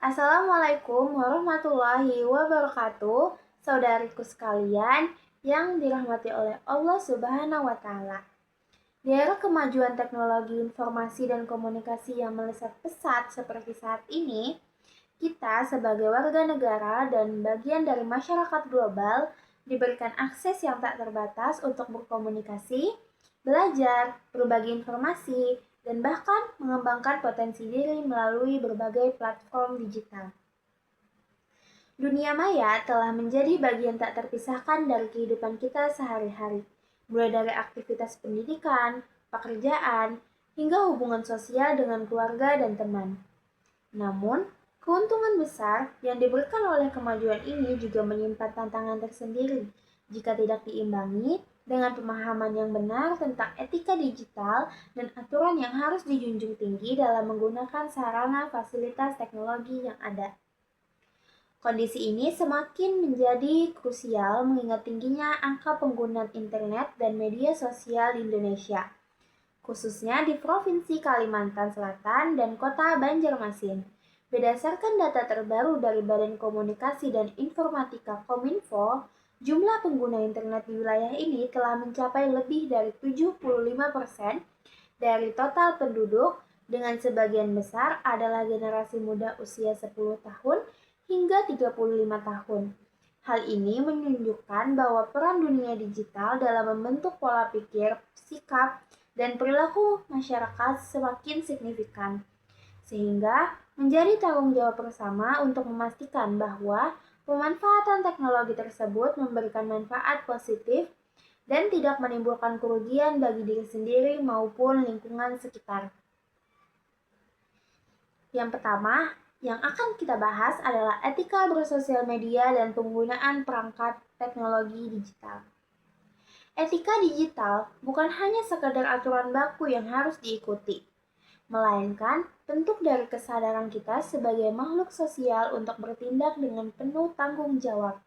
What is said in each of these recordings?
Assalamualaikum warahmatullahi wabarakatuh, saudariku sekalian yang dirahmati oleh Allah Subhanahu wa Ta'ala. Di era kemajuan teknologi informasi dan komunikasi yang melesat pesat seperti saat ini, kita sebagai warga negara dan bagian dari masyarakat global diberikan akses yang tak terbatas untuk berkomunikasi, belajar, berbagi informasi, dan bahkan mengembangkan potensi diri melalui berbagai platform digital. Dunia maya telah menjadi bagian tak terpisahkan dari kehidupan kita sehari-hari, mulai dari aktivitas pendidikan, pekerjaan, hingga hubungan sosial dengan keluarga dan teman. Namun, keuntungan besar yang diberikan oleh kemajuan ini juga menyimpan tantangan tersendiri jika tidak diimbangi dengan pemahaman yang benar tentang etika digital dan aturan yang harus dijunjung tinggi dalam menggunakan sarana fasilitas teknologi yang ada. Kondisi ini semakin menjadi krusial mengingat tingginya angka penggunaan internet dan media sosial di Indonesia, khususnya di Provinsi Kalimantan Selatan dan Kota Banjarmasin. Berdasarkan data terbaru dari Badan Komunikasi dan Informatika Kominfo, jumlah pengguna internet di wilayah ini telah mencapai lebih dari 75% dari total penduduk, dengan sebagian besar adalah generasi muda usia 10 tahun hingga 35 tahun. Hal ini menunjukkan bahwa peran dunia digital dalam membentuk pola pikir, sikap, dan perilaku masyarakat semakin signifikan, sehingga menjadi tanggung jawab bersama untuk memastikan bahwa pemanfaatan teknologi tersebut memberikan manfaat positif dan tidak menimbulkan kerugian bagi diri sendiri maupun lingkungan sekitar. Yang pertama, yang akan kita bahas adalah etika bersosial media dan penggunaan perangkat teknologi digital. Etika digital bukan hanya sekedar aturan baku yang harus diikuti, melainkan bentuk dari kesadaran kita sebagai makhluk sosial untuk bertindak dengan penuh tanggung jawab.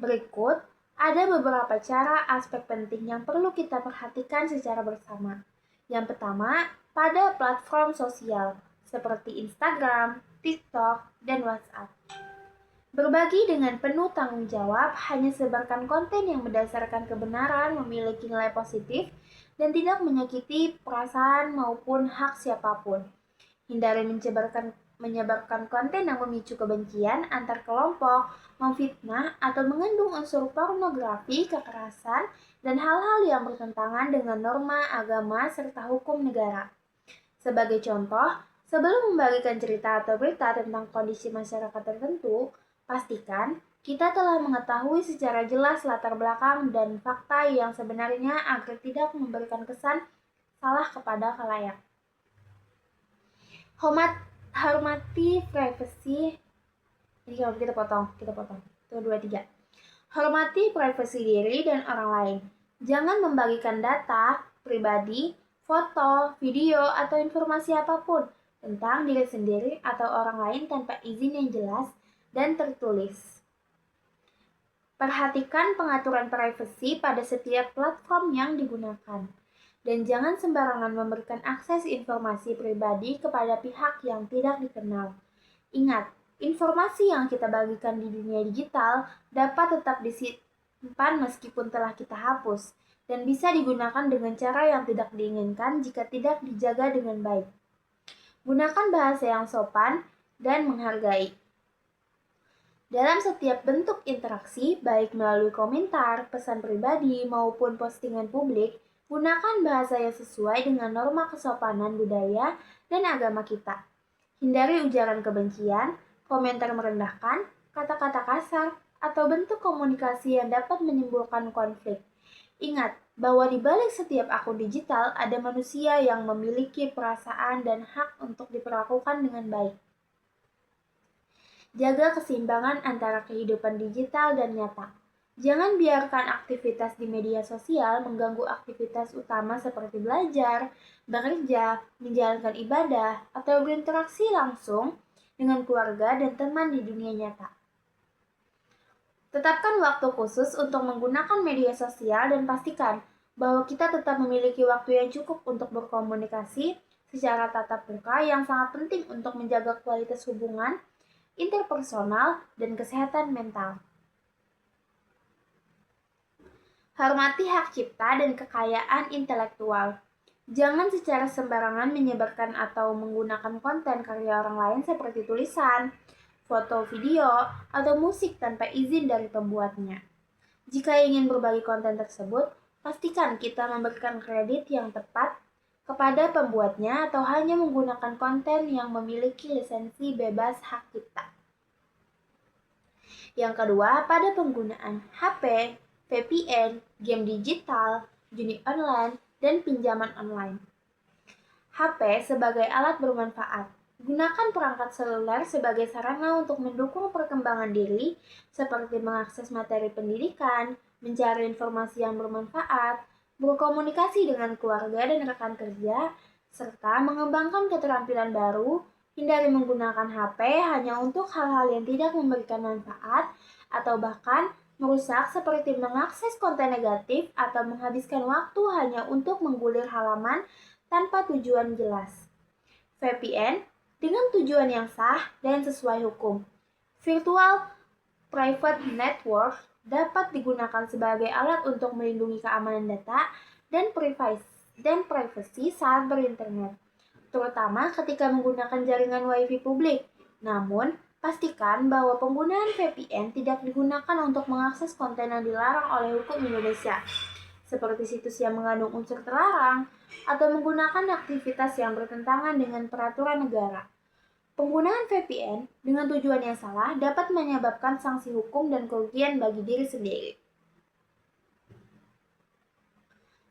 Berikut ada beberapa cara aspek penting yang perlu kita perhatikan secara bersama. Yang pertama, pada platform sosial seperti Instagram, TikTok, dan WhatsApp. Berbagi dengan penuh tanggung jawab, hanya sebarkan konten yang berdasarkan kebenaran, memiliki nilai positif, dan tidak menyakiti perasaan maupun hak siapapun. Hindari menyebarkan konten yang memicu kebencian antar kelompok, memfitnah, atau mengandung unsur pornografi, kekerasan, dan hal-hal yang bertentangan dengan norma agama serta hukum negara. Sebagai contoh, sebelum membagikan cerita atau berita tentang kondisi masyarakat tertentu, pastikan kita telah mengetahui secara jelas latar belakang dan fakta yang sebenarnya agar tidak memberikan kesan salah kepada khalayak. Hormati privasi. Ini kalau kita potong. 1, 2, 3. Hormati privasi diri dan orang lain. Jangan membagikan data pribadi, foto, video, atau informasi apapun tentang diri sendiri atau orang lain tanpa izin yang jelas dan tertulis. Perhatikan pengaturan privasi pada setiap platform yang digunakan. Dan jangan sembarangan memberikan akses informasi pribadi kepada pihak yang tidak dikenal. Ingat, informasi yang kita bagikan di dunia digital dapat tetap disimpan meskipun telah kita hapus, dan bisa digunakan dengan cara yang tidak diinginkan jika tidak dijaga dengan baik. Gunakan bahasa yang sopan dan menghargai. Dalam setiap bentuk interaksi, baik melalui komentar, pesan pribadi, maupun postingan publik, gunakan bahasa yang sesuai dengan norma kesopanan budaya dan agama kita. Hindari ujaran kebencian, komentar merendahkan, kata-kata kasar, atau bentuk komunikasi yang dapat menimbulkan konflik. Ingat bahwa di balik setiap akun digital ada manusia yang memiliki perasaan dan hak untuk diperlakukan dengan baik. Jaga keseimbangan antara kehidupan digital dan nyata. Jangan biarkan aktivitas di media sosial mengganggu aktivitas utama seperti belajar, bekerja, menjalankan ibadah, atau berinteraksi langsung dengan keluarga dan teman di dunia nyata. Tetapkan waktu khusus untuk menggunakan media sosial dan pastikan bahwa kita tetap memiliki waktu yang cukup untuk berkomunikasi secara tatap muka yang sangat penting untuk menjaga kualitas hubungan interpersonal, dan kesehatan mental. Hormati hak cipta dan kekayaan intelektual. Jangan secara sembarangan menyebarkan atau menggunakan konten karya orang lain seperti tulisan, foto, video, atau musik tanpa izin dari pembuatnya. Jika ingin berbagi konten tersebut, pastikan kita memberikan kredit yang tepat kepada pembuatnya atau hanya menggunakan konten yang memiliki lisensi bebas hak cipta. Yang kedua, pada penggunaan HP, VPN, game digital, judi online, dan pinjaman online. HP sebagai alat bermanfaat. Gunakan perangkat seluler sebagai sarana untuk mendukung perkembangan diri, seperti mengakses materi pendidikan, mencari informasi yang bermanfaat, berkomunikasi dengan keluarga dan rekan kerja, serta mengembangkan keterampilan baru. Hindari menggunakan HP hanya untuk hal-hal yang tidak memberikan manfaat atau bahkan merusak seperti mengakses konten negatif atau menghabiskan waktu hanya untuk menggulir halaman tanpa tujuan jelas. VPN dengan tujuan yang sah dan sesuai hukum. Virtual Private Network dapat digunakan sebagai alat untuk melindungi keamanan data dan privasi saat berinternet, terutama ketika menggunakan jaringan Wi-Fi publik. Namun, pastikan bahwa penggunaan VPN tidak digunakan untuk mengakses konten yang dilarang oleh hukum Indonesia, seperti situs yang mengandung unsur terlarang atau menggunakan aktivitas yang bertentangan dengan peraturan negara. Penggunaan VPN dengan tujuan yang salah dapat menyebabkan sanksi hukum dan kerugian bagi diri sendiri.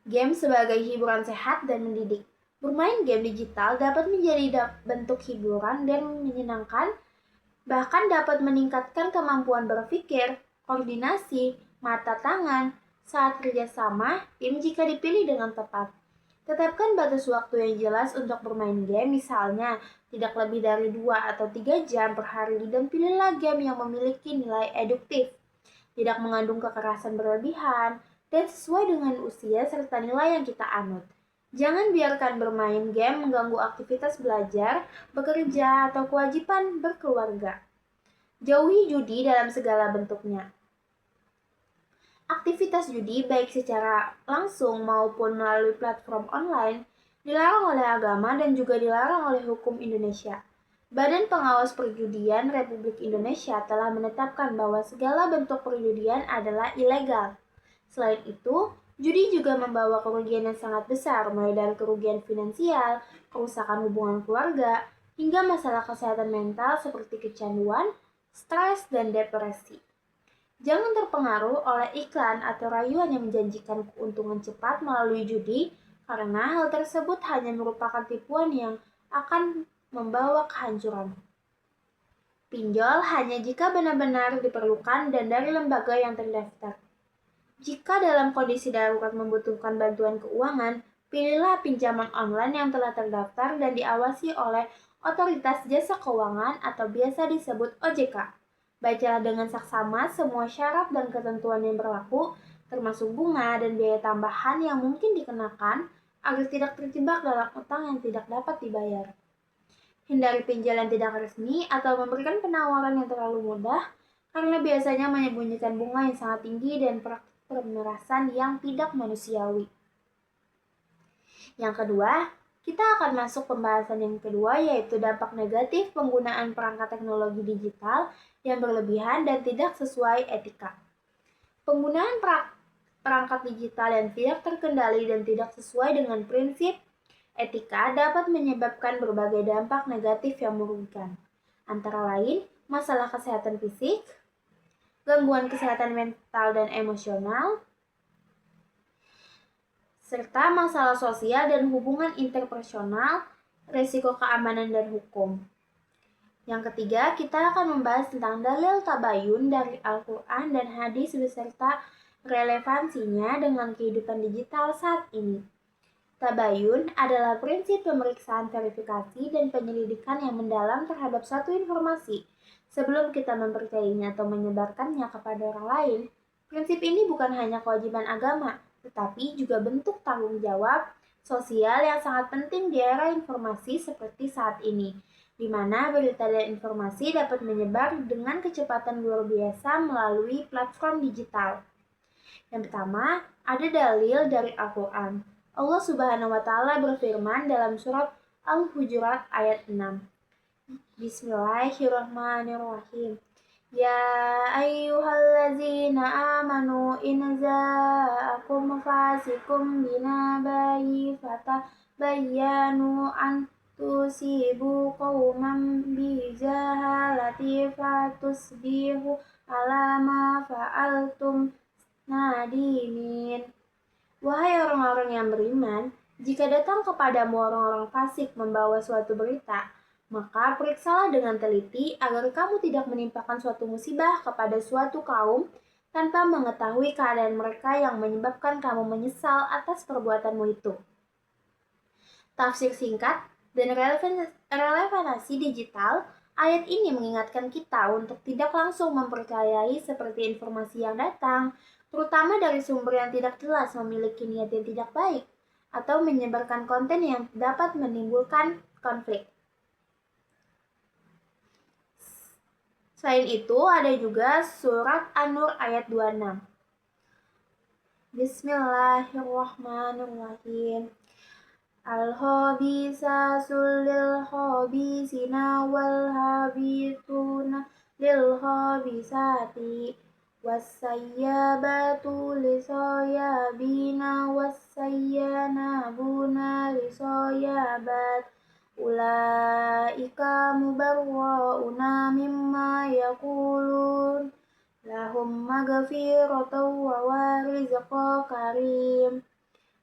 Game sebagai hiburan sehat dan mendidik. Bermain game digital dapat menjadi bentuk hiburan dan menyenangkan, bahkan dapat meningkatkan kemampuan berpikir, koordinasi, mata tangan, saat kerjasama tim jika dipilih dengan tepat. Tetapkan batas waktu yang jelas untuk bermain game, misalnya tidak lebih dari 2 atau 3 jam per hari, dan pilihlah game yang memiliki nilai eduktif, tidak mengandung kekerasan berlebihan, dan sesuai dengan usia serta nilai yang kita anut. Jangan biarkan bermain game mengganggu aktivitas belajar, bekerja, atau kewajiban berkeluarga. Jauhi judi dalam segala bentuknya. Aktivitas judi baik secara langsung maupun melalui platform online dilarang oleh agama dan juga dilarang oleh hukum Indonesia. Badan Pengawas Perjudian Republik Indonesia telah menetapkan bahwa segala bentuk perjudian adalah ilegal. Selain itu, judi juga membawa kerugian yang sangat besar, mulai dari kerugian finansial, kerusakan hubungan keluarga, hingga masalah kesehatan mental seperti kecanduan, stres, dan depresi. Jangan terpengaruh oleh iklan atau rayuan yang menjanjikan keuntungan cepat melalui judi, karena hal tersebut hanya merupakan tipuan yang akan membawa kehancuran. Pinjol hanya jika benar-benar diperlukan dan dari lembaga yang terdaftar. Jika dalam kondisi darurat membutuhkan bantuan keuangan, pilihlah pinjaman online yang telah terdaftar dan diawasi oleh Otoritas Jasa Keuangan atau biasa disebut OJK. Bacalah dengan saksama semua syarat dan ketentuan yang berlaku, termasuk bunga dan biaya tambahan yang mungkin dikenakan, agar tidak terjebak dalam utang yang tidak dapat dibayar. Hindari pinjol yang tidak resmi atau memberikan penawaran yang terlalu mudah, karena biasanya menyembunyikan bunga yang sangat tinggi dan praktik pemerasan yang tidak manusiawi. Yang kedua, kita akan masuk pembahasan yang kedua, yaitu dampak negatif penggunaan perangkat teknologi digital yang berlebihan dan tidak sesuai etika. Penggunaan perangkat digital yang tidak terkendali dan tidak sesuai dengan prinsip etika dapat menyebabkan berbagai dampak negatif yang merugikan, antara lain masalah kesehatan fisik, gangguan kesehatan mental dan emosional, serta masalah sosial dan hubungan interpersonal, risiko keamanan dan hukum. Yang ketiga, kita akan membahas tentang dalil tabayun dari Al-Quran dan hadis beserta relevansinya dengan kehidupan digital saat ini. Tabayun adalah prinsip pemeriksaan verifikasi dan penyelidikan yang mendalam terhadap suatu informasi sebelum kita mempercayainya atau menyebarkannya kepada orang lain. Prinsip ini bukan hanya kewajiban agama, tetapi juga bentuk tanggung jawab sosial yang sangat penting di era informasi seperti saat ini. di mana berita dan informasi dapat menyebar dengan kecepatan luar biasa melalui platform digital. Yang pertama, ada dalil dari Al-Quran. Allah Subhanahu wa Ta'ala berfirman dalam surat Al-Hujurat ayat 6. Bismillahirrahmanirrahim. Ya ayyuhallazina amanu in za'akum fasikum binaba'i fatabayyanu an tusibu qauman bijahalati fatusbihu ala ma fa'altum nadimin. Wahai orang-orang yang beriman, jika datang kepadamu orang-orang fasik membawa suatu berita, maka periksalah dengan teliti agar kamu tidak menimpakan suatu musibah kepada suatu kaum tanpa mengetahui keadaan mereka yang menyebabkan kamu menyesal atas perbuatanmu itu. Tafsir singkat dan relevansi digital, ayat ini mengingatkan kita untuk tidak langsung mempercayai seperti informasi yang datang, terutama dari sumber yang tidak jelas memiliki niat yang tidak baik, atau menyebarkan konten yang dapat menimbulkan konflik. Selain itu, ada juga surat An-Nur ayat 26. Bismillahirrahmanirrahim. Al-khabisatu lil-khabisina wal-habituna lil-khabisati was-sayyabatu lis-sayyabina was-sayyanabuna lis-sayyabat ulaika mubarra'una mimma yaqulun lahum maghfiratun wa rizqun karim.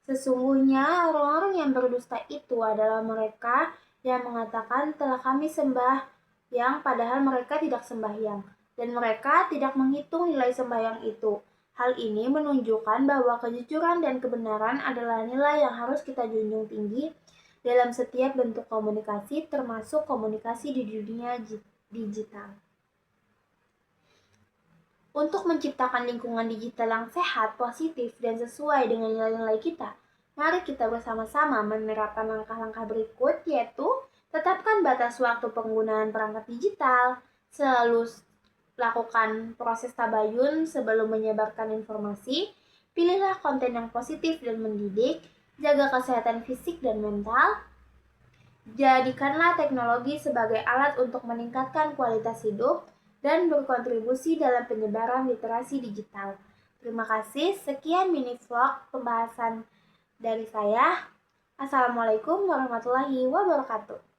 Sesungguhnya orang-orang yang berdusta itu adalah mereka yang mengatakan telah kami sembah yang padahal mereka tidak sembahyang, dan mereka tidak menghitung nilai sembahyang itu. Hal ini menunjukkan bahwa kejujuran dan kebenaran adalah nilai yang harus kita junjung tinggi dalam setiap bentuk komunikasi, termasuk komunikasi di dunia digital. Untuk menciptakan lingkungan digital yang sehat, positif, dan sesuai dengan nilai-nilai kita, mari kita bersama-sama menerapkan langkah-langkah berikut, yaitu tetapkan batas waktu penggunaan perangkat digital, selalu lakukan proses tabayun sebelum menyebarkan informasi, pilihlah konten yang positif dan mendidik, jaga kesehatan fisik dan mental, jadikanlah teknologi sebagai alat untuk meningkatkan kualitas hidup, dan berkontribusi dalam penyebaran literasi digital. Terima kasih, sekian mini vlog pembahasan dari saya. Assalamualaikum warahmatullahi wabarakatuh.